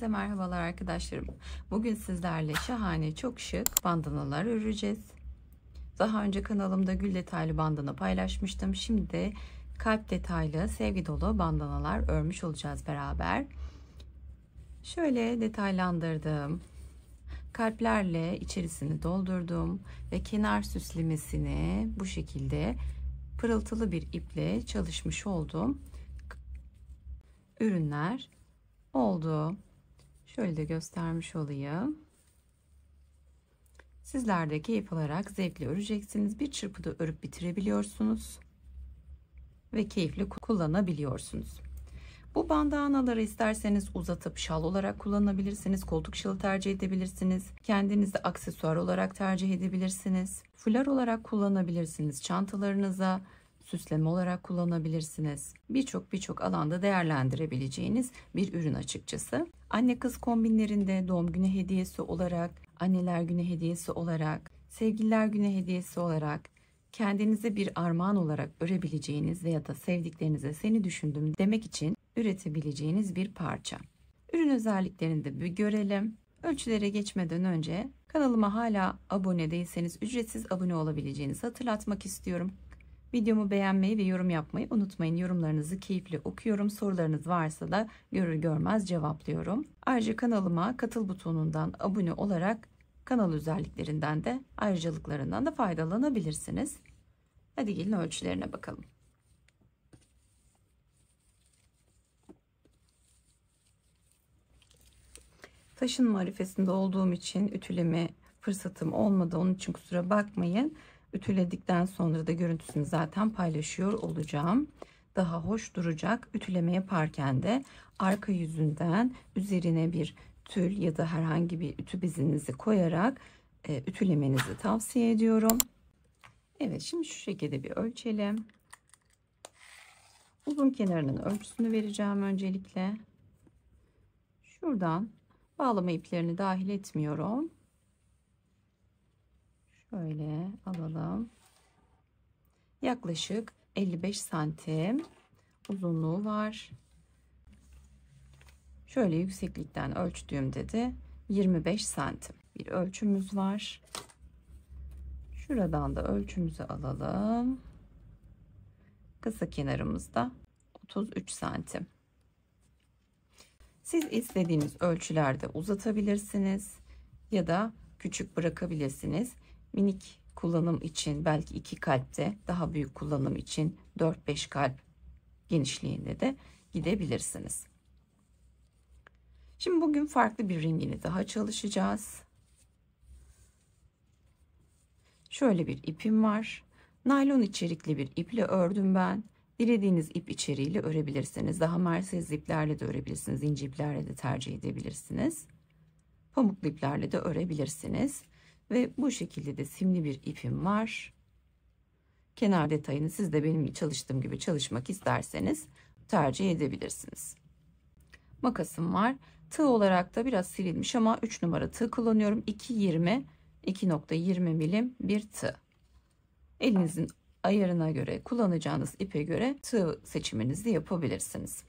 Herkese merhabalar arkadaşlarım. Bugün sizlerle şahane, çok şık bandanalar öreceğiz. Daha önce kanalımda gül detaylı bandana paylaşmıştım. Şimdi de kalp detaylı, sevgi dolu bandanalar örmüş olacağız beraber. Şöyle detaylandırdım. Kalplerle içerisini doldurdum ve kenar süslemesini bu şekilde pırıltılı bir iple çalışmış olduğum ürünler oldu. Şöyle de göstermiş olayım. Sizler de keyif alarak zevkle öreceksiniz. Bir çırpıda örüp bitirebiliyorsunuz ve keyifli kullanabiliyorsunuz. Bu bandanaları isterseniz uzatıp şal olarak kullanabilirsiniz. Koltuk şalı tercih edebilirsiniz. Kendiniz de aksesuar olarak tercih edebilirsiniz. Fular olarak kullanabilirsiniz. Çantalarınıza süsleme olarak kullanabilirsiniz. Birçok alanda değerlendirebileceğiniz bir ürün açıkçası. Anne kız kombinlerinde doğum günü hediyesi olarak, anneler günü hediyesi olarak, sevgililer günü hediyesi olarak, kendinize bir armağan olarak örebileceğiniz veya da sevdiklerinize seni düşündüm demek için üretebileceğiniz bir parça. Ürün özelliklerini de bir görelim. Ölçülere geçmeden önce kanalıma hala abone değilseniz ücretsiz abone olabileceğinizi hatırlatmak istiyorum. Videomu beğenmeyi ve yorum yapmayı unutmayın. Yorumlarınızı keyifle okuyorum. Sorularınız varsa da görür görmez cevaplıyorum. Ayrıca kanalıma katıl butonundan abone olarak kanal özelliklerinden de ayrıcalıklarından da faydalanabilirsiniz. Hadi gelin ölçülerine bakalım. Taşınma arifesinde olduğum için ütüleme fırsatım olmadı. Onun için kusura bakmayın. Ütüledikten sonra da görüntüsünü zaten paylaşıyor olacağım. Daha hoş duracak. Ütüleme yaparken de arka yüzünden üzerine bir tül ya da herhangi bir ütü bezinizi koyarak ütülemenizi tavsiye ediyorum. Evet, şimdi şu şekilde bir ölçelim. Uzun kenarının ölçüsünü vereceğim öncelikle. Şuradan bağlama iplerini dahil etmiyorum. Şöyle alalım. Yaklaşık 55 santim uzunluğu var. Şöyle yükseklikten ölçtüğümde de 25 santim bir ölçümüz var. Şuradan da ölçümüzü alalım. Kısa kenarımızda 33 santim. Siz istediğiniz ölçülerde uzatabilirsiniz ya da küçük bırakabilirsiniz. Minik kullanım için belki 2 kalpte, daha büyük kullanım için 4-5 kalp genişliğinde de gidebilirsiniz. Şimdi bugün farklı bir rengini daha çalışacağız. Şöyle bir ipim var. Naylon içerikli bir iple ördüm ben. Dilediğiniz ip içeriğiyle örebilirsiniz. Daha mercez iplerle de örebilirsiniz. İnce iplerle de tercih edebilirsiniz. Pamuklu iplerle de örebilirsiniz. Ve bu şekilde de simli bir ipim var. Kenar detayını siz de benim çalıştığım gibi çalışmak isterseniz tercih edebilirsiniz. Makasım var. Tığ olarak da biraz silinmiş ama 3 numara tığ kullanıyorum. 2.20 milim bir tığ. Elinizin ayarına göre, kullanacağınız ipe göre tığ seçiminizi yapabilirsiniz.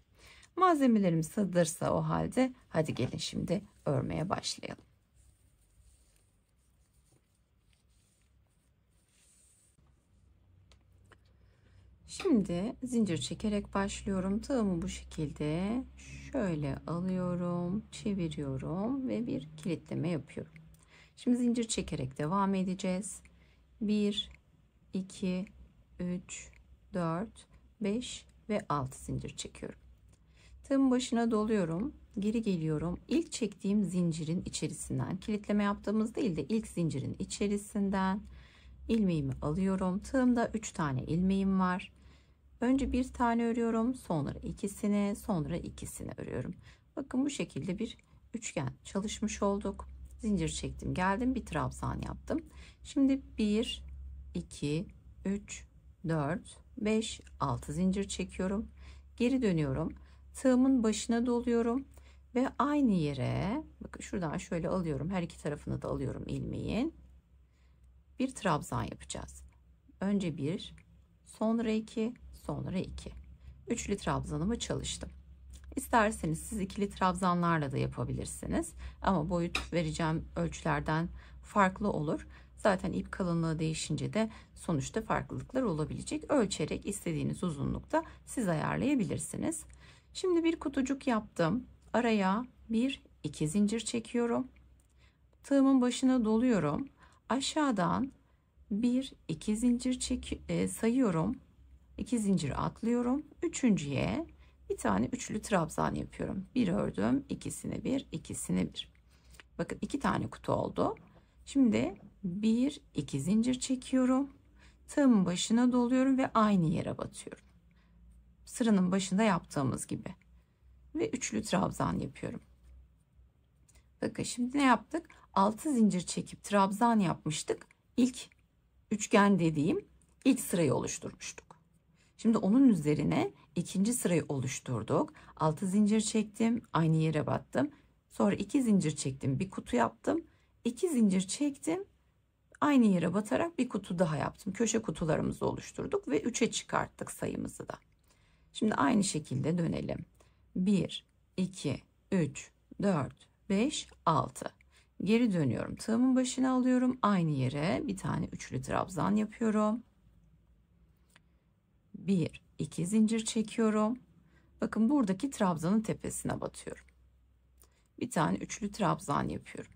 Malzemelerimiz hazırsa o halde hadi gelin şimdi örmeye başlayalım. Şimdi zincir çekerek başlıyorum. Tığımı bu şekilde şöyle alıyorum, çeviriyorum ve bir kilitleme yapıyorum. Şimdi zincir çekerek devam edeceğiz. 1, 2, 3, 4, 5 ve 6 zincir çekiyorum. Tığın başına doluyorum. Geri geliyorum. İlk çektiğim zincirin içerisinden, kilitleme yaptığımız değil de ilk zincirin içerisinden ilmeğimi alıyorum. Tığımda 3 tane ilmeğim var. Önce bir tane örüyorum, sonra ikisini, sonra ikisini örüyorum. Bakın bu şekilde bir üçgen çalışmış olduk. Zincir çektim, geldim, bir trabzan yaptım. Şimdi 1, 2, 3, 4, 5, 6 zincir çekiyorum. Geri dönüyorum. Tığımın başına doluyorum ve aynı yere, bakın şuradan şöyle alıyorum. Her iki tarafını da alıyorum ilmeğin. Bir trabzan yapacağız. Önce 1, sonra 2, sonra 2. Üçlü trabzanımı çalıştım. İsterseniz siz ikili trabzanlarla da yapabilirsiniz. Ama boyut vereceğim ölçülerden farklı olur. Zaten ip kalınlığı değişince de sonuçta farklılıklar olabilecek. Ölçerek istediğiniz uzunlukta siz ayarlayabilirsiniz. Şimdi bir kutucuk yaptım. Araya 1-2 zincir çekiyorum. Tığımın başına doluyorum. Aşağıdan 1-2 zincir sayıyorum. 2 zincir atlıyorum. Üçüncüye bir tane üçlü trabzan yapıyorum. Bir ördüm, ikisine bir, ikisine bir. Bakın 2 tane kutu oldu. Şimdi 1-2 zincir çekiyorum. Tığımın başına doluyorum ve aynı yere batıyorum. Sıranın başında yaptığımız gibi. Ve üçlü trabzan yapıyorum. Bakın şimdi ne yaptık? 6 zincir çekip trabzan yapmıştık. İlk üçgen dediğim ilk sırayı oluşturmuştuk. Şimdi onun üzerine ikinci sırayı oluşturduk. 6 zincir çektim, aynı yere battım. Sonra 2 zincir çektim, bir kutu yaptım. 2 zincir çektim, aynı yere batarak bir kutu daha yaptım. Köşe kutularımızı oluşturduk ve 3'e çıkarttık sayımızı da. Şimdi aynı şekilde dönelim. 1, 2, 3, 4, 5, 6. Geri dönüyorum. Tığımın başına alıyorum. Aynı yere bir tane üçlü trabzan yapıyorum. 1-2 zincir çekiyorum. Bakın buradaki trabzanın tepesine batıyorum. Bir tane üçlü trabzan yapıyorum.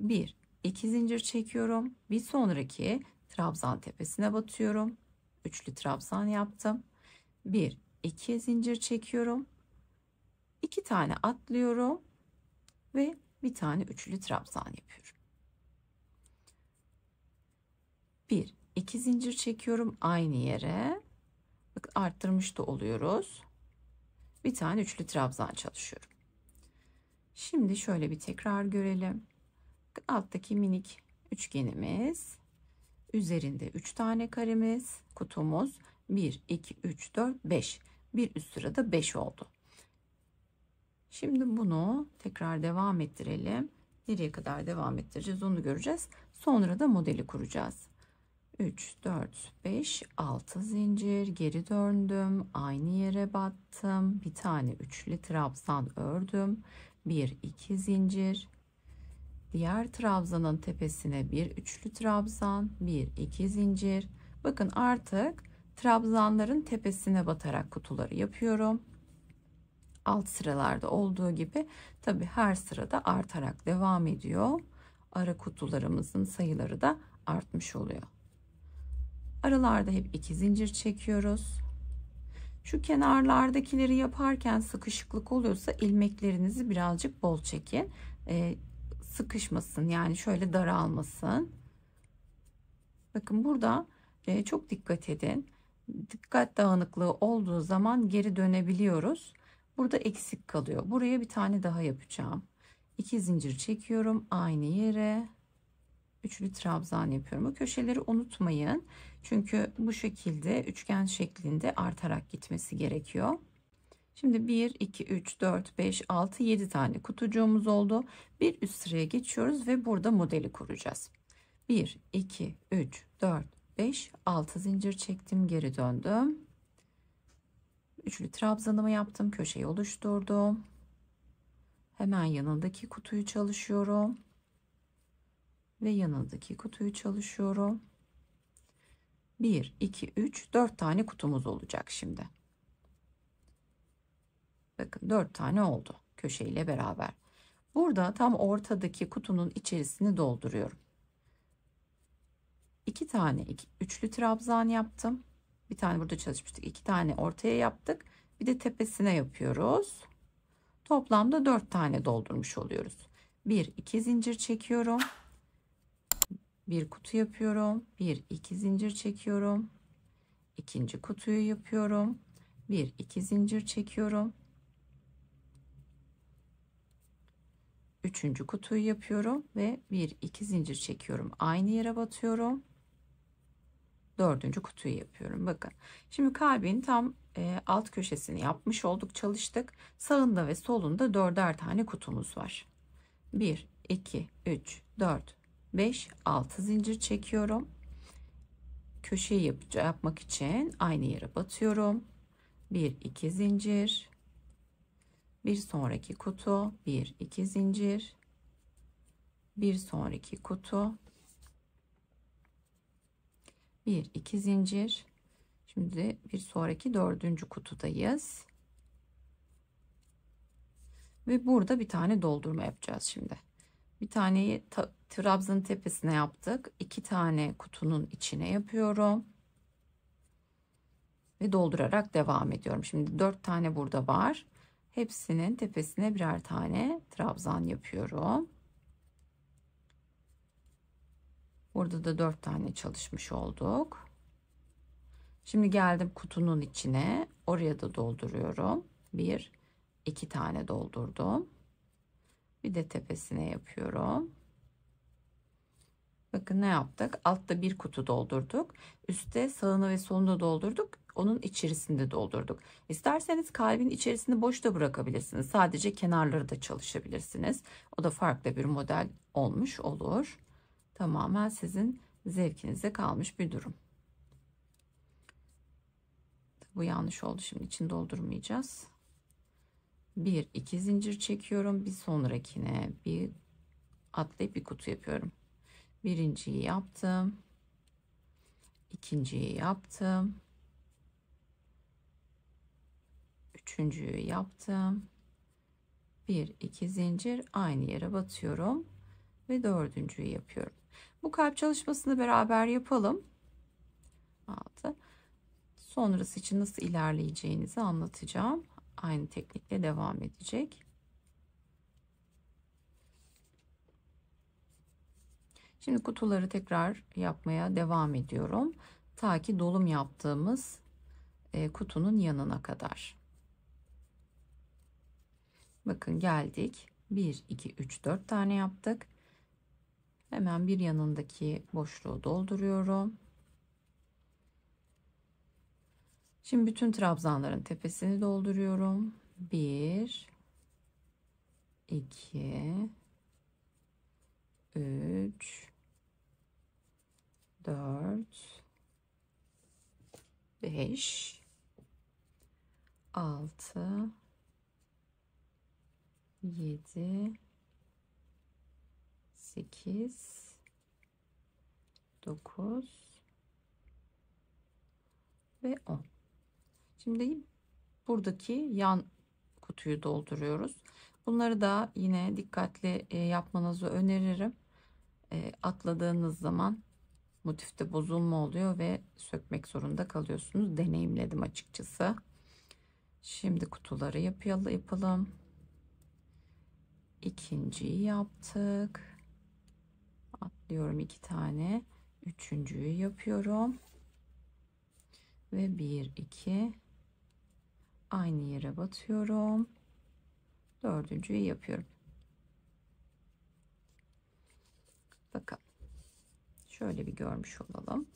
1-2 zincir çekiyorum. Bir sonraki trabzan tepesine batıyorum. Üçlü trabzan yaptım. 1-2 zincir çekiyorum. 2 tane atlıyorum ve bir tane üçlü trabzan yapıyorum. 1-2 zincir çekiyorum aynı yere. Bakın arttırmış da oluyoruz. Bir tane üçlü trabzan çalışıyorum. Şimdi şöyle bir tekrar görelim. Alttaki minik üçgenimiz. Üzerinde 3 tane karemiz, kutumuz. 1, 2, 3, 4, 5. Bir üst sırada 5 oldu. Şimdi bunu tekrar devam ettirelim. Nereye kadar devam ettireceğiz onu göreceğiz. Sonra da modeli kuracağız. 3, 4, 5, 6 zincir geri döndüm. Aynı yere battım. Bir tane üçlü trabzan ördüm. 1, 2 zincir. Diğer trabzanın tepesine bir üçlü trabzan. 1, 2 zincir. Bakın artık trabzanların tepesine batarak kutuları yapıyorum. Alt sıralarda olduğu gibi tabi her sırada artarak devam ediyor. Ara kutularımızın sayıları da artmış oluyor. Aralarda hep 2 zincir çekiyoruz. Şu kenarlardakileri yaparken sıkışıklık oluyorsa ilmeklerinizi birazcık bol çekin. Sıkışmasın, yani şöyle daralmasın. Bakın burada çok dikkat edin. Dikkat dağınıklığı olduğu zaman geri dönebiliyoruz. Burada eksik kalıyor. Buraya bir tane daha yapacağım. 2 zincir çekiyorum aynı yere. Üçlü trabzan yapıyorum. O köşeleri unutmayın. Çünkü bu şekilde üçgen şeklinde artarak gitmesi gerekiyor. Şimdi 1, 2, 3, 4, 5, 6, 7 tane kutucuğumuz oldu. Bir üst sıraya geçiyoruz ve burada modeli kuracağız. 1, 2, 3, 4, 5, 6 zincir çektim. Geri döndüm. Üçlü trabzanımı yaptım. Köşeyi oluşturdum. Hemen yanındaki kutuyu çalışıyorum. Ve yanındaki kutuyu çalışıyorum. 1, 2, 3, 4 tane kutumuz olacak şimdi. Bakın 4 tane oldu köşeyle beraber. Burada tam ortadaki kutunun içerisini dolduruyorum. 2 tane üçlü trabzan yaptım. Bir tane burada çalışmıştık. 2 tane ortaya yaptık. Bir de tepesine yapıyoruz. Toplamda 4 tane doldurmuş oluyoruz. 1, 2 zincir çekiyorum. Bir kutu yapıyorum. 1, 2 zincir çekiyorum. İkinci kutuyu yapıyorum. 1, 2 zincir çekiyorum. Üçüncü kutuyu yapıyorum ve 1, 2 zincir çekiyorum. Aynı yere batıyorum. Dördüncü kutuyu yapıyorum. Bakın. Şimdi kalbin tam alt köşesini yapmış olduk, çalıştık. Sağında ve solunda 4'er tane kutumuz var. 1, 2, 3, 4, 5, 6 zincir çekiyorum. Köşeyi yapmak için aynı yere batıyorum. 1, 2 zincir. Bir sonraki kutu, 1 2 zincir, bir sonraki kutu, 1 2 zincir. Şimdi bir sonraki 4. kutudayız ve burada bir tane doldurma yapacağız. Şimdi bir taneyi trabzanın tepesine yaptık, 2 tane kutunun içine yapıyorum ve doldurarak devam ediyorum. Şimdi 4 tane burada var, hepsinin tepesine birer tane trabzan yapıyorum. Burada da 4 tane çalışmış olduk. Şimdi geldim kutunun içine, oraya da dolduruyorum. 1 2 tane doldurdum. Bir de tepesine yapıyorum. Bakın ne yaptık? Altta bir kutu doldurduk. Üstte sağını ve solunu doldurduk. Onun içerisinde doldurduk. İsterseniz kalbin içerisini boş da bırakabilirsiniz. Sadece kenarları da çalışabilirsiniz. O da farklı bir model olmuş olur. Tamamen sizin zevkinize kalmış bir durum. Bu yanlış oldu. Şimdi için doldurmayacağız. 1 2 zincir çekiyorum. Bir sonrakine bir atlayıp bir kutu yapıyorum. Birinciyi yaptım. İkinciyi yaptım. Üçüncüyü yaptım. 1 2 zincir, aynı yere batıyorum ve dördüncüyü yapıyorum. Bu kalp çalışmasını beraber yapalım. 6. Sonrası için nasıl ilerleyeceğinizi anlatacağım. Aynı teknikle devam edecek. Şimdi kutuları tekrar yapmaya devam ediyorum. Ta ki dolum yaptığımız kutunun yanına kadar. Bakın geldik. 1 2 3 4 tane yaptık. Hemen bir yanındaki boşluğu dolduruyorum. Şimdi bütün trabzanların tepesini dolduruyorum. 1 2 3 4 5 6 7 8 9 ve 10. Şimdi buradaki yan kutuyu dolduruyoruz. Bunları da yine dikkatli yapmanızı öneririm. Atladığınız zaman motifte bozulma oluyor ve sökmek zorunda kalıyorsunuz. Deneyimledim açıkçası. Şimdi kutuları yapalım. İkinciyi yaptık. Atlıyorum 2 tane. Üçüncüyü yapıyorum. Ve 1 2 aynı yere batıyorum. Dördüncüyü yapıyorum. Bakın. Şöyle bir görmüş olalım.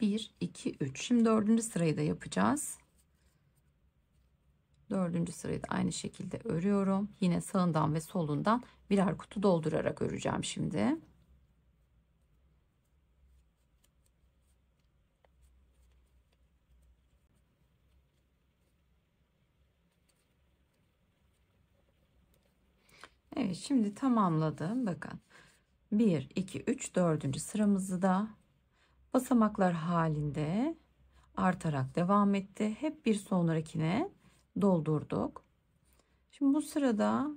Bir, iki, üç. Şimdi dördüncü sırayı da yapacağız. Dördüncü sırayı da aynı şekilde örüyorum. Yine sağından ve solundan birer kutu doldurarak öreceğim şimdi. Evet, şimdi tamamladım. Bakın. 1 2 3 4. sıramızı da basamaklar halinde artarak devam etti. Hep bir sonrakine doldurduk. Şimdi bu sırada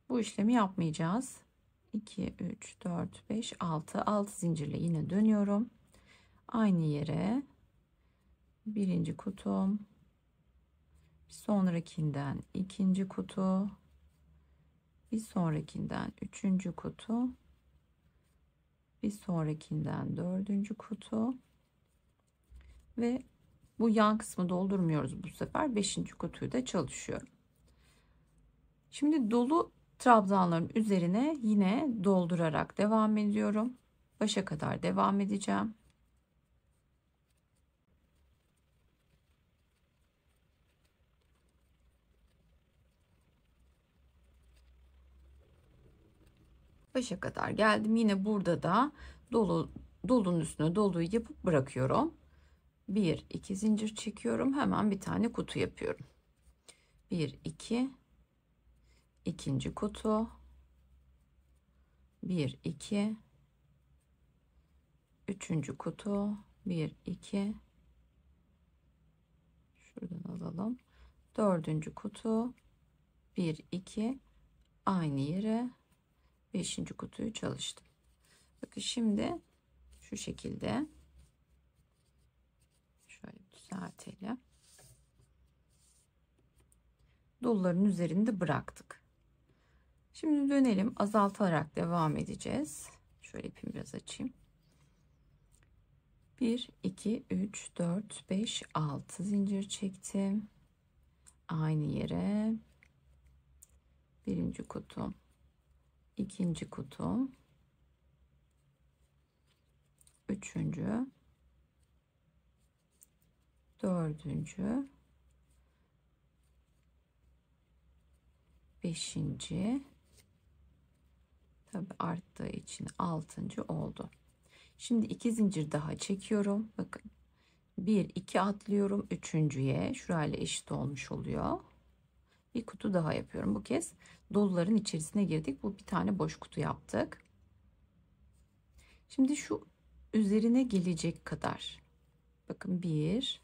bu işlemi yapmayacağız. 2 3 4 5 6 zincirle yine dönüyorum. Aynı yere birinci kutum, bir sonrakinden ikinci kutu, bir sonrakinden üçüncü kutu, bir sonrakinden dördüncü kutu ve bu yan kısmı doldurmuyoruz bu sefer. Beşinci kutuyu da çalışıyorum. Şimdi dolu trabzanların üzerine yine doldurarak devam ediyorum. Başa kadar devam edeceğim. Başa kadar geldim. Yine burada da dolunun üstüne doluyu yapıp bırakıyorum. 1 2 zincir çekiyorum, hemen bir tane kutu yapıyorum. 1 2, ikinci kutu, 1 2, üçüncü kutu, 1 2, şuradan alalım, dördüncü kutu, 1 2, aynı yere, beşinci kutuyu çalıştım. Bakın şimdi şu şekilde şöyle düzeltelim. Doluların üzerinde bıraktık. Şimdi dönelim, azaltarak devam edeceğiz. Şöyle ipimi biraz açayım. 1 2 3 4 5 6 zincir çektim. Aynı yere birinci kutum, ikinci kutum, üçüncü, dördüncü, beşinci, tabi arttığı için altıncı oldu. Şimdi 2 zincir daha çekiyorum. Bakın 1 2 atlıyorum, üçüncüye şurayla eşit olmuş oluyor. Bir kutu daha yapıyorum. Bu kez doluların içerisine girdik. Bu bir tane boş kutu yaptık. Şimdi şu üzerine gelecek kadar, bakın 1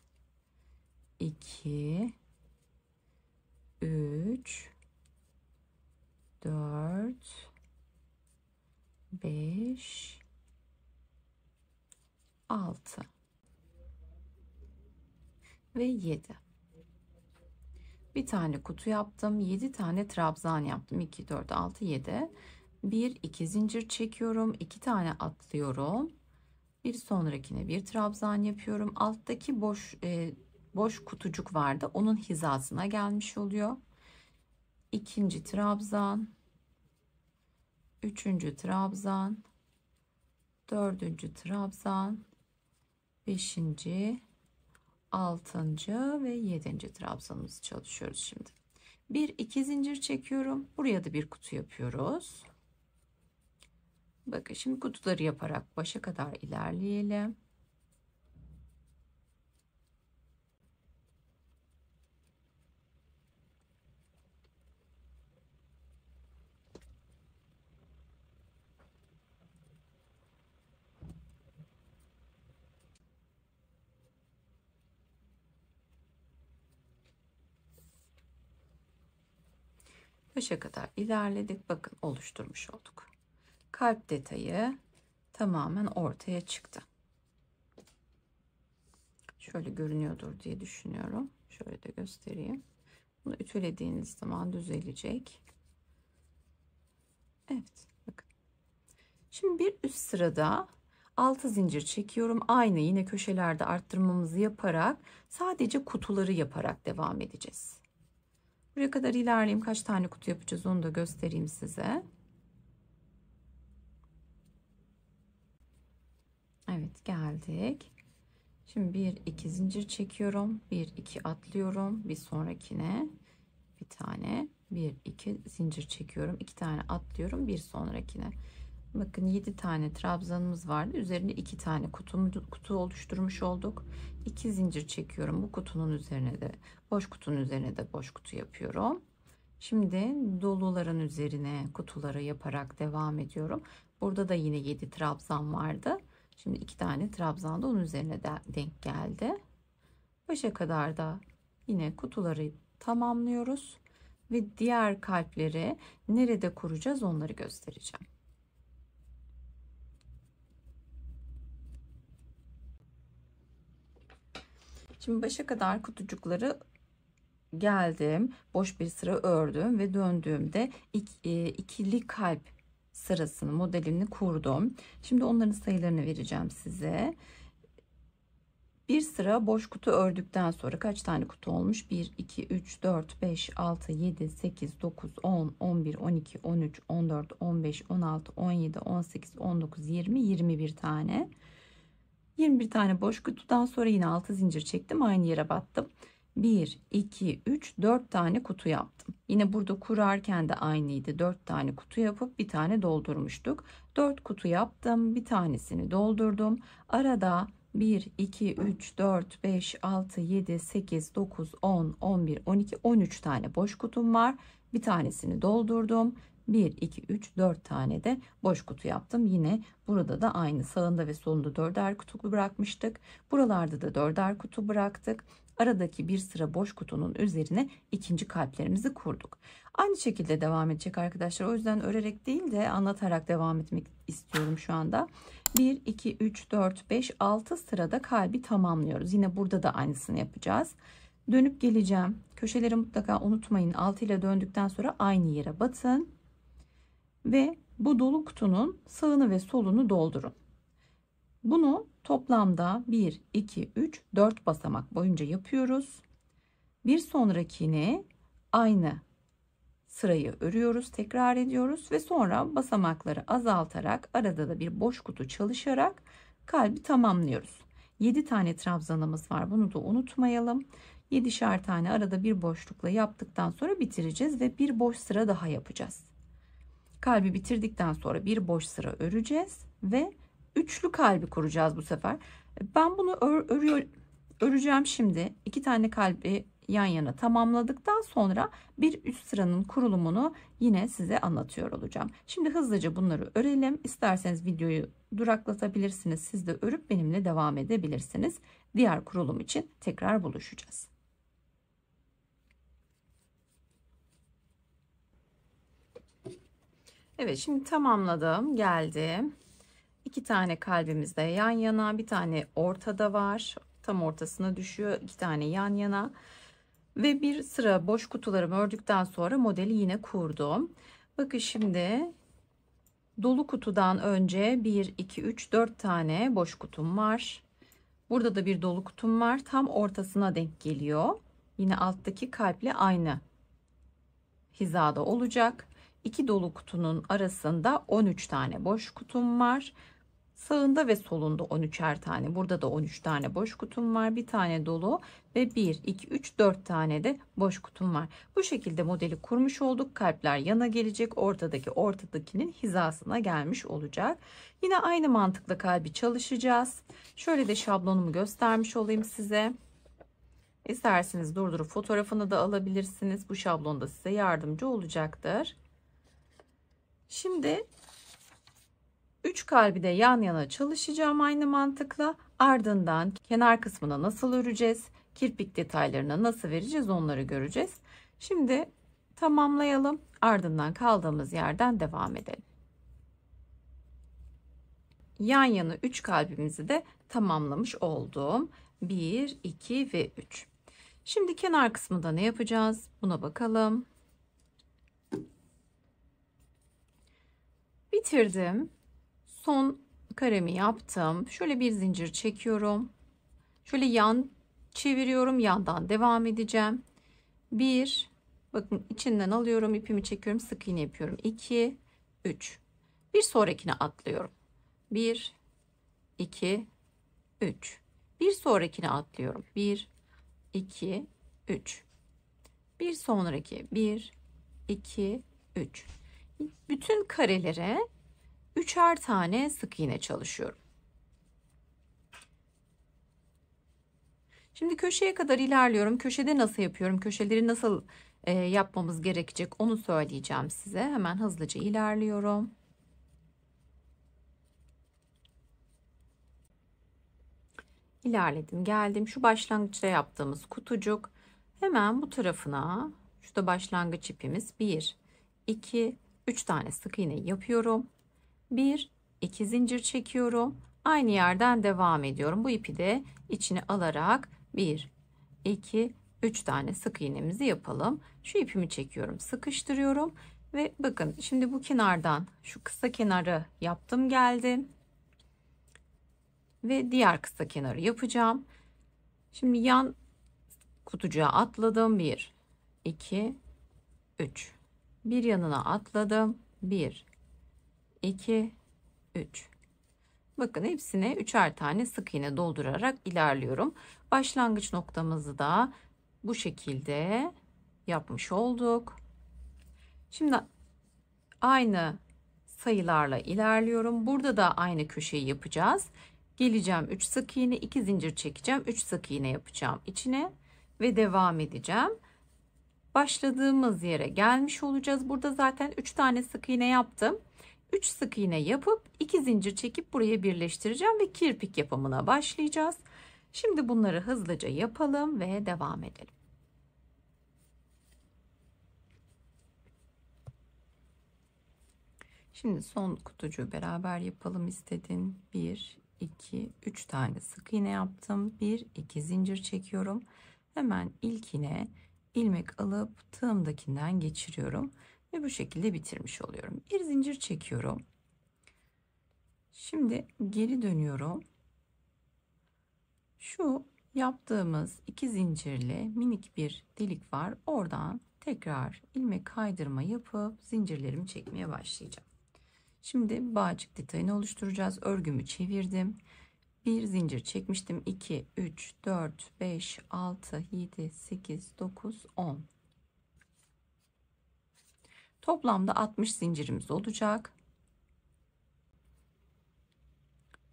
2 3 4 5 6 ve 7. Bir tane kutu yaptım. 7 tane trabzan yaptım. 2 4 6 7. 1 2 zincir çekiyorum. 2 tane atlıyorum. Bir sonrakine bir trabzan yapıyorum. Alttaki boş kutucuk vardı. Onun hizasına gelmiş oluyor. İkinci trabzan, üçüncü trabzan, dördüncü trabzan, beşinci, altıncı ve yedinci trabzanımızı çalışıyoruz şimdi. 1 2 zincir çekiyorum. Buraya da bir kutu yapıyoruz. Bakın şimdi kutuları yaparak başa kadar ilerleyelim. Başa kadar ilerledik. Bakın oluşturmuş olduk. Kalp detayı tamamen ortaya çıktı. Şöyle görünüyordur diye düşünüyorum. Şöyle de göstereyim. Bunu ütülediğiniz zaman düzelecek. Evet, bakın. Şimdi bir üst sırada 6 zincir çekiyorum. Aynı yine köşelerde arttırmamızı yaparak sadece kutuları yaparak devam edeceğiz. Buraya kadar ilerleyeyim. Kaç tane kutu yapacağız onu da göstereyim size. Evet, geldik. Şimdi 1 2 zincir çekiyorum. 1 2 atlıyorum. Bir sonrakine bir tane 1 2 zincir çekiyorum. 2 tane atlıyorum. Bir sonrakine. Bakın 7 tane trabzanımız vardı. Üzerine 2 tane kutu oluşturmuş olduk. 2 zincir çekiyorum. Bu kutunun üzerine de boş kutunun üzerine de boş kutu yapıyorum. Şimdi doluların üzerine kutuları yaparak devam ediyorum. Burada da yine 7 trabzan vardı. Şimdi 2 tane trabzan da onun üzerine de denk geldi. Başa kadar da yine kutuları tamamlıyoruz ve diğer kalpleri nerede kuracağız onları göstereceğim. Şimdi başa kadar kutucukları geldim. Boş bir sıra ördüm ve döndüğümde ikili kalp sırasını modelini kurdum. Şimdi onların sayılarını vereceğim size. Bir sıra boş kutu ördükten sonra kaç tane kutu olmuş? 1 2 3 4 5 6 7 8 9 10 11 12 13 14 15 16 17 18 19 20 21 tane. 21 tane boş kutudan sonra yine 6 zincir çektim, aynı yere battım. 1 2 3 4 tane kutu yaptım. Yine burada kurarken de aynıydı. 4 tane kutu yapıp bir tane doldurmuştuk. 4 kutu yaptım, bir tanesini doldurdum. Arada 1, 2, 3, 4, 5, 6, 7, 8, 9, 10, 11, 12, 13 tane boş kutum var. Bir tanesini doldurdum. 1, 2, 3, 4 tane de boş kutu yaptım. Yine burada da aynı, sağında ve solunda dörder kutu bırakmıştık. Buralarda da dörder kutu bıraktık. Aradaki bir sıra boş kutunun üzerine ikinci kalplerimizi kurduk. Aynı şekilde devam edecek arkadaşlar. O yüzden örerek değil de anlatarak devam etmek istiyorum şu anda. 1, 2, 3, 4, 5, 6 sırada kalbi tamamlıyoruz. Yine burada da aynısını yapacağız. Dönüp geleceğim. Köşeleri mutlaka unutmayın. 6 ile döndükten sonra aynı yere batın. Ve bu dolu kutunun sağını ve solunu doldurun. Bunu toplamda 1, 2, 3, 4 basamak boyunca yapıyoruz. Bir sonrakini aynı sırayı örüyoruz, tekrar ediyoruz ve sonra basamakları azaltarak arada da bir boş kutu çalışarak kalbi tamamlıyoruz. 7 tane trabzanımız var. Bunu da unutmayalım. 7'şer tane arada bir boşlukla yaptıktan sonra bitireceğiz ve bir boş sıra daha yapacağız. Kalbi bitirdikten sonra bir boş sıra öreceğiz ve üçlü kalbi kuracağız bu sefer. Ben bunu öreceğim şimdi. 2 tane kalbi yan yana tamamladıktan sonra bir üst sıranın kurulumunu yine size anlatıyor olacağım. Şimdi hızlıca bunları örelim. İsterseniz videoyu duraklatabilirsiniz. Siz de örüp benimle devam edebilirsiniz. Diğer kurulum için tekrar buluşacağız. Evet, şimdi tamamladım, geldim. 2 tane kalbimiz de yan yana, bir tane ortada var, tam ortasına düşüyor, 2 tane yan yana ve bir sıra boş kutularımı ördükten sonra modeli yine kurdum. Bakın şimdi dolu kutudan önce 1, 2, 3, 4 tane boş kutum var. Burada da bir dolu kutum var, tam ortasına denk geliyor. Yine alttaki kalple aynı hizada olacak. 2 dolu kutunun arasında 13 tane boş kutum var. Sağında ve solunda 13'er tane. Burada da 13 tane boş kutum var. Bir tane dolu ve 1, 2, 3, 4 tane de boş kutum var. Bu şekilde modeli kurmuş olduk. Kalpler yana gelecek. Ortadakinin hizasına gelmiş olacak. Yine aynı mantıkla kalbi çalışacağız. Şöyle de şablonumu göstermiş olayım size. İsterseniz durdurup fotoğrafını da alabilirsiniz. Bu şablon da size yardımcı olacaktır. Şimdi 3 kalbi de yan yana çalışacağım aynı mantıkla. Ardından kenar kısmına nasıl öreceğiz? Kirpik detaylarına nasıl vereceğiz? Onları göreceğiz. Şimdi tamamlayalım. Ardından kaldığımız yerden devam edelim. Yan yana 3 kalbimizi de tamamlamış oldum. 1, 2 ve 3. Şimdi kenar kısmında ne yapacağız? Buna bakalım. Bitirdim. Son karemi yaptım. Şöyle bir zincir çekiyorum. Şöyle yan çeviriyorum. Yandan devam edeceğim. 1, bakın içinden alıyorum, ipimi çekiyorum, sık iğne yapıyorum. 2, 3. Bir sonrakine atlıyorum. 1, 2, 3. Bir sonrakine atlıyorum. 1, 2, 3. Bir sonraki 1, 2, 3. Bütün karelere 3'er tane sık iğne çalışıyorum. Şimdi köşeye kadar ilerliyorum. Köşede nasıl yapıyorum? Köşeleri nasıl yapmamız gerekecek? Onu söyleyeceğim size. Hemen hızlıca ilerliyorum. İlerledim, geldim. Şu başlangıçta yaptığımız kutucuk. Hemen bu tarafına, şurada başlangıç ipimiz. 1, 2, 3 tane sık iğne yapıyorum. 1, 2 zincir çekiyorum. Aynı yerden devam ediyorum. Bu ipi de içine alarak 1, 2, 3 tane sık iğnemizi yapalım. Şu ipimi çekiyorum, sıkıştırıyorum ve bakın şimdi bu kenardan şu kısa kenarı yaptım, geldim. Ve diğer kısa kenarı yapacağım. Şimdi yan kutucuğa atladım. 1, 2, 3. Bir yanına atladım. 1, 2, 3. Bakın hepsine 3'er tane sık iğne doldurarak ilerliyorum. Başlangıç noktamızı da bu şekilde yapmış olduk. Şimdi aynı sayılarla ilerliyorum. Burada da aynı köşeyi yapacağız. Geleceğim 3 sık iğne, 2 zincir çekeceğim, 3 sık iğne yapacağım içine ve devam edeceğim. Başladığımız yere gelmiş olacağız. Burada zaten 3 tane sık iğne yaptım. 3 sık iğne yapıp 2 zincir çekip buraya birleştireceğim ve kirpik yapımına başlayacağız. Şimdi bunları hızlıca yapalım ve devam edelim. Şimdi son kutucuğu beraber yapalım istedin. 1, 2, 3 tane sık iğne yaptım. 1, 2 zincir çekiyorum. Hemen ilkine ilmek alıp tığımdakinden geçiriyorum ve bu şekilde bitirmiş oluyorum. Bir zincir çekiyorum. Şimdi geri dönüyorum. Şu yaptığımız 2 zincirli minik bir delik var. Oradan tekrar ilmek kaydırma yapıp zincirlerimi çekmeye başlayacağım. Şimdi bağcık detayını oluşturacağız. Örgümü çevirdim. Bir zincir çekmiştim. 2, 3, 4, 5, 6, 7, 8, 9, 10. Toplamda 60 zincirimiz olacak.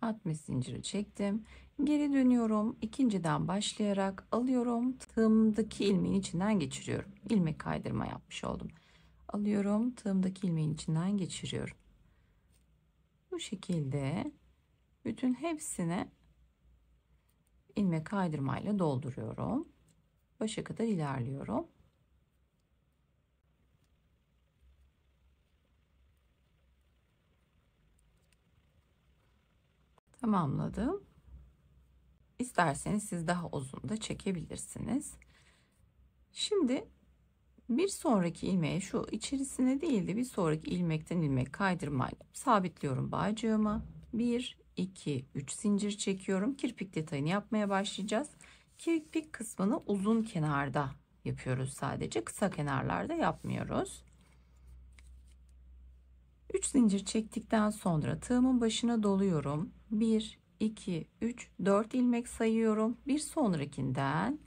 60 zinciri çektim. Geri dönüyorum. İkinciden başlayarak alıyorum. Tığımdaki ilmeğin içinden geçiriyorum. İlmek kaydırma yapmış oldum. Alıyorum. Tığımdaki ilmeğin içinden geçiriyorum. Bu şekilde bütün hepsine ilmek kaydırmayla dolduruyorum. Başa kadar ilerliyorum. Tamamladım. İsterseniz siz daha uzun da çekebilirsiniz. Şimdi bir sonraki ilmeğe, şu içerisine değil de bir sonraki ilmekten ilmek kaydırmayla sabitliyorum bağcığımı. 1, 2, 3 zincir çekiyorum. Kirpik detayını yapmaya başlayacağız. Kirpik kısmını uzun kenarda yapıyoruz sadece. Kısa kenarlarda yapmıyoruz. 3 zincir çektikten sonra tığımın başına doluyorum. 1, 2, 3, 4 ilmek sayıyorum. Bir sonrakinden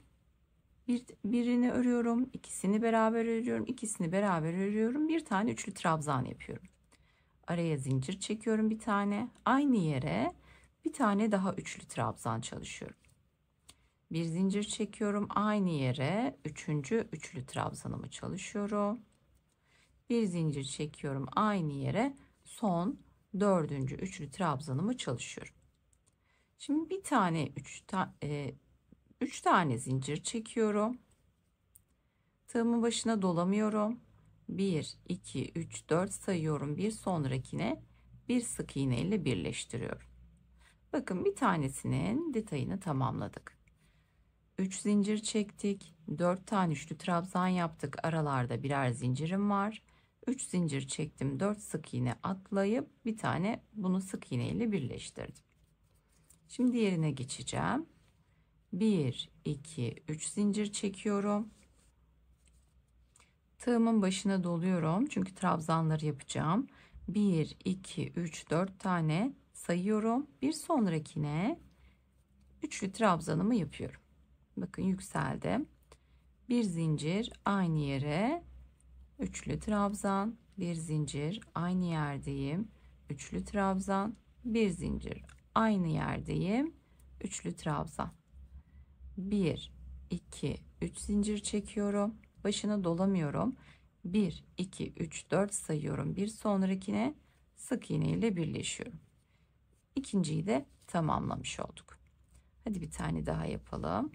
birini örüyorum, ikisini beraber örüyorum, ikisini beraber örüyorum. Bir tane üçlü trabzan yapıyorum. Araya zincir çekiyorum bir tane. Aynı yere bir tane daha üçlü trabzan çalışıyorum. Bir zincir çekiyorum. Aynı yere üçüncü üçlü trabzanımı çalışıyorum. Bir zincir çekiyorum. Aynı yere son dördüncü üçlü trabzanımı çalışıyorum. Şimdi bir tane 3 tane zincir çekiyorum. Tığımın başına dolamıyorum. 1, 2, 3, 4 sayıyorum. Bir sonrakine bir sık iğne ile birleştiriyorum. Bakın bir tanesinin detayını tamamladık. 3 zincir çektik. 4 tane üçlü trabzan yaptık. Aralarda birer zincirim var. 3 zincir çektim. 4 sık iğne atlayıp bir tane bunu sık iğne ile birleştirdim. Şimdi diğerine geçeceğim. 1, 2, 3 zincir çekiyorum. Tığımın başına doluyorum. Çünkü trabzanları yapacağım. 1, 2, 3, 4 tane sayıyorum. Bir sonrakine üçlü trabzanımı yapıyorum. Bakın yükseldim. Bir zincir aynı yere üçlü trabzan, bir zincir aynı yerdeyim. Üçlü trabzan, bir zincir aynı yerdeyim. Üçlü trabzan. 1, 2, 3 zincir çekiyorum. Başına dolamıyorum. 1, 2, 3, 4 sayıyorum. Bir sonrakine sık iğne ile birleşiyorum. İkinciyi de tamamlamış olduk. Hadi bir tane daha yapalım.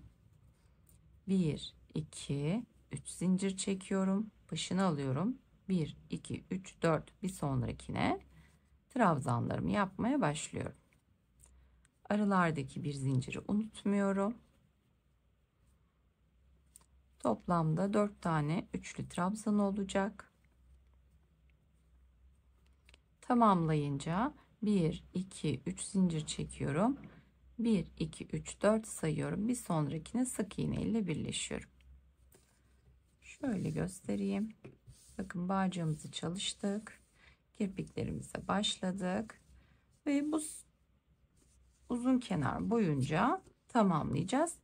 1, 2, 3 zincir çekiyorum. Başına alıyorum. 1, 2, 3, 4 bir sonrakine trabzanlarımı yapmaya başlıyorum. Aralardaki bir zinciri unutmuyorum. Toplamda 4 tane üçlü trabzan olacak. Tamamlayınca 1, 2, 3 zincir çekiyorum. 1, 2, 3, 4 sayıyorum. Bir sonrakine sık iğne ile birleşiyorum. Şöyle göstereyim. Bakın bağcığımızı çalıştık. Kirpiklerimize başladık. Ve bu uzun kenar boyunca tamamlayacağız.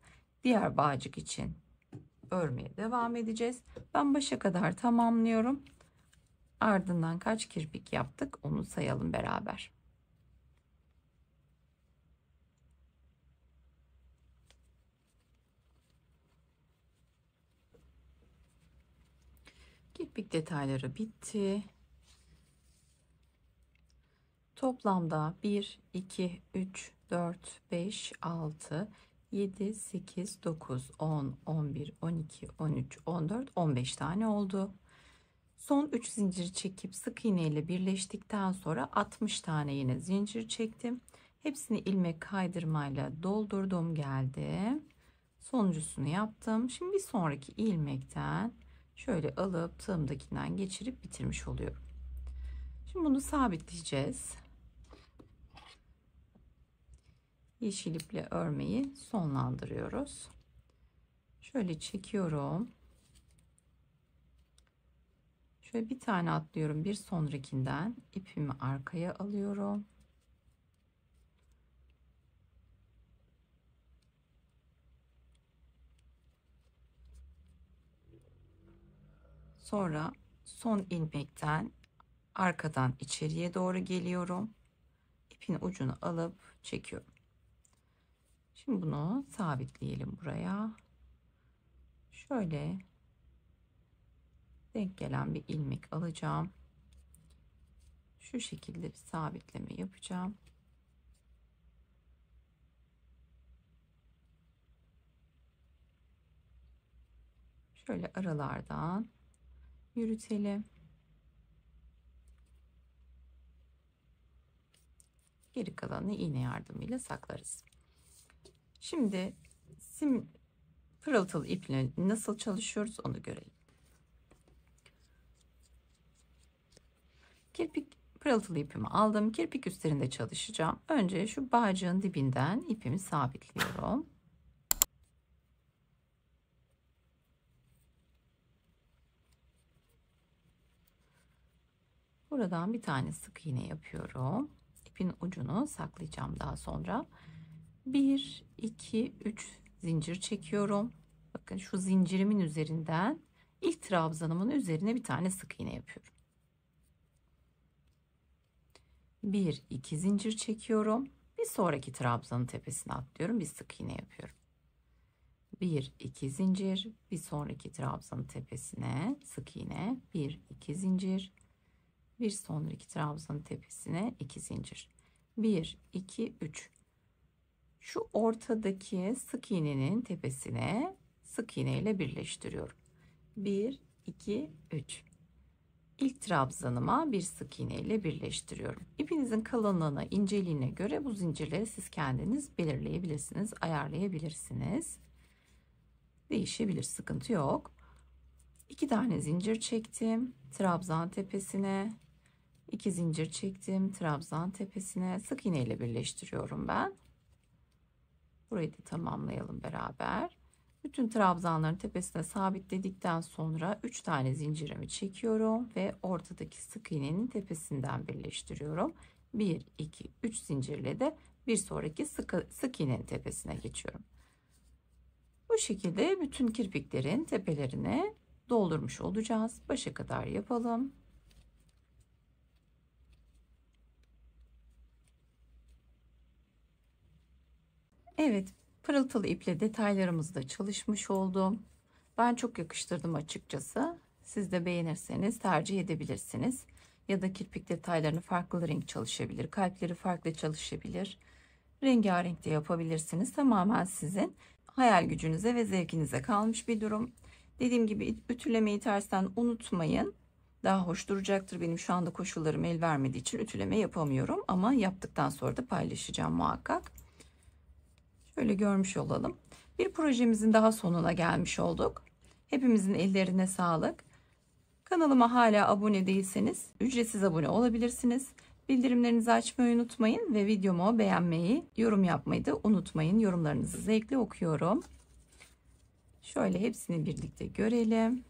Diğer bağcık için örmeye devam edeceğiz. Ben başa kadar tamamlıyorum. Ardından kaç kirpik yaptık onu sayalım beraber. Kirpik detayları bitti. Toplamda 1, 2, 3, 4, 5, 6, 7, 8, 9, 10, 11, 12, 13, 14, 15 tane oldu. Son 3 zincir çekip sık iğne ile birleştikten sonra 60 tane yine zincir çektim. Hepsini ilmek kaydırmayla doldurdum, geldim. Sonuncusunu yaptım. Şimdi bir sonraki ilmekten şöyle alıp tığımdakinden geçirip bitirmiş oluyorum. Şimdi bunu sabitleyeceğiz. Yeşil iple örmeyi sonlandırıyoruz. Şöyle çekiyorum. Şöyle bir tane atlıyorum, bir sonrakinden ipimi arkaya alıyorum. Sonra son ilmekten arkadan içeriye doğru geliyorum. İpin ucunu alıp çekiyorum. Şimdi bunu sabitleyelim buraya. Şöyle denk gelen bir ilmek alacağım. Şu şekilde bir sabitleme yapacağım. Şöyle aralardan yürütelim. Geri kalanını iğne yardımıyla saklarız. Şimdi pırıltılı iple nasıl çalışıyoruz onu görelim. Pırıltılı ipimi aldım. Kirpik üstlerinde çalışacağım. Önce şu bağcığın dibinden ipimi sabitliyorum. Buradan bir tane sık iğne yapıyorum. İpin ucunu saklayacağım daha sonra. 1, 2, 3 zincir çekiyorum. Bakın şu zincirimin üzerinden ilk trabzanımın üzerine bir tane sık iğne yapıyorum. 1, 2 zincir çekiyorum. Bir sonraki trabzanın tepesine atlıyorum. Bir sık iğne yapıyorum. 1, 2 zincir. Bir sonraki trabzanın tepesine sık iğne. 1, 2 zincir. Bir sonraki trabzanın tepesine 2 zincir. 1, 2, 3. Şu ortadaki sık iğnenin tepesine sık iğne ile birleştiriyorum. 1, 2, 3. İlk trabzanıma bir sık iğne ile birleştiriyorum. İpinizin kalınlığına, inceliğine göre bu zincirleri siz kendiniz belirleyebilirsiniz, ayarlayabilirsiniz. Değişebilir, sıkıntı yok. 2 tane zincir çektim trabzan tepesine. 2 zincir çektim trabzan tepesine. Sık iğne ile birleştiriyorum ben. Burayı da tamamlayalım beraber. Bütün trabzanların tepesine sabitledikten sonra 3 tane zincirimi çekiyorum ve ortadaki sık iğnenin tepesinden birleştiriyorum. 1, 2, 3 zincirle de bir sonraki sık iğnenin tepesine geçiyorum. Bu şekilde bütün kirpiklerin tepelerini doldurmuş olacağız. Başa kadar yapalım. Evet, pırıltılı iple detaylarımızda çalışmış oldum. Ben çok yakıştırdım açıkçası. Siz de beğenirseniz tercih edebilirsiniz. Ya da kirpik detaylarını farklı renk çalışabilir. Kalpleri farklı çalışabilir. Rengarenk de yapabilirsiniz. Tamamen sizin hayal gücünüze ve zevkinize kalmış bir durum. Dediğim gibi ütülemeyi tersten unutmayın. Daha hoş duracaktır. Benim şu anda koşullarım el vermediği için ütüleme yapamıyorum. Ama yaptıktan sonra da paylaşacağım muhakkak. Şöyle görmüş olalım. Bir projemizin daha sonuna gelmiş olduk. Hepimizin ellerine sağlık. Kanalıma hala abone değilseniz ücretsiz abone olabilirsiniz. Bildirimlerinizi açmayı unutmayın ve videomu beğenmeyi, yorum yapmayı da unutmayın. Yorumlarınızı zevkle okuyorum. Şöyle hepsini birlikte görelim.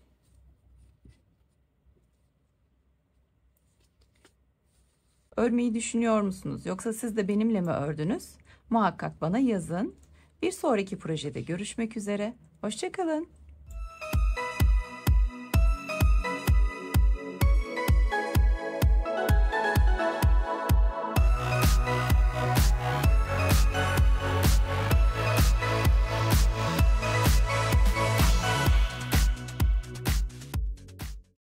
Örmeyi düşünüyor musunuz? Yoksa siz de benimle mi ördünüz? Muhakkak bana yazın. Bir sonraki projede görüşmek üzere. Hoşça kalın.